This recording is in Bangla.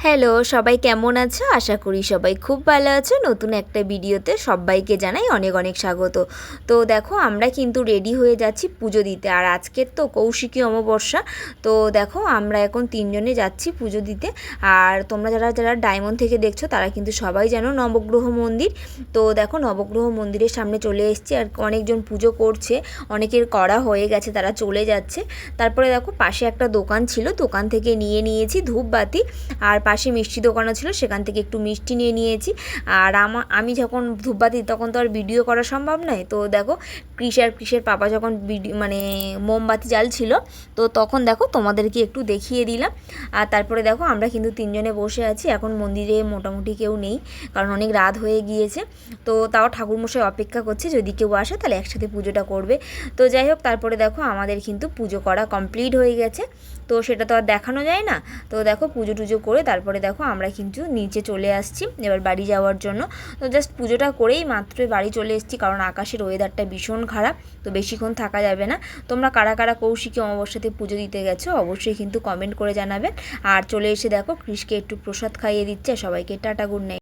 হ্যালো, সবাই কেমন আছো? আশা করি সবাই খুব ভালো আছো। নতুন একটা ভিডিওতে সবাইকে জানাই অনেক অনেক স্বাগত। তো দেখো আমরা কিন্তু রেডি হয়ে যাচ্ছি পুজো দিতে। আর আজকের তো কৌশিকী অমাবস্যা। তো দেখো আমরা এখন তিনজনে যাচ্ছি পুজো দিতে। আর তোমরা যারা যারা ডায়মন্ড থেকে দেখছো তারা কিন্তু সবাই জানো নবগ্রহ মন্দির। তো দেখো নবগ্রহ মন্দিরের সামনে চলে এসেছি। আর অনেকজন পুজো করছে, অনেকের করা হয়ে গেছে, তারা চলে যাচ্ছে। তারপরে দেখো পাশে একটা দোকান ছিল, দোকান থেকে নিয়েছি ধূপবাতি। আর পাশে মিষ্টি দোকানও ছিল, সেখান থেকে একটু মিষ্টি নিয়ে নিয়েছি। আর আমি যখন ধূপবাতি তখন তো আর ভিডিও করা সম্ভব নয়। তো দেখো কৃষের পাপা যখন মানে মোমবাতি জ্বালছিল, তো তখন দেখো তোমাদেরকে একটু দেখিয়ে দিলাম। আর তারপরে দেখো আমরা কিন্তু তিনজনে বসে আছি। এখন মন্দিরে মোটামুটি কেউ নেই, কারণ অনেক রাত হয়ে গিয়েছে। তো তাও ঠাকুরমশাই অপেক্ষা করছে, যদি কেউ আসে তাহলে একসাথে পুজোটা করবে। তো যাই হোক, তারপরে দেখো আমাদের কিন্তু পুজো করা কমপ্লিট হয়ে গেছে। তো সেটা তো আর দেখানো যায় না। তো দেখো পুজো টুজো করে তারপরে দেখো আমরা কিন্তু নিচে চলে আসছি এবার বাড়ি যাওয়ার জন্য। তো জাস্ট পুজোটা করেই মাত্রই বাড়ি চলে এসেছি, কারণ আকাশের ওয়েদারটা ভীষণ খারাপ। তো বেশিক্ষণ থাকা যাবে না। তোমরা কারা কারা কৌশিকী অমাবস্যাতে পুজো দিতে গেছো অবশ্যই কিন্তু কমেন্ট করে জানাবেন। আর চলে এসে দেখো কৃষকে একটু প্রসাদ খাইয়ে দিচ্ছে। সবাইকে টাটা, গুড নাইট।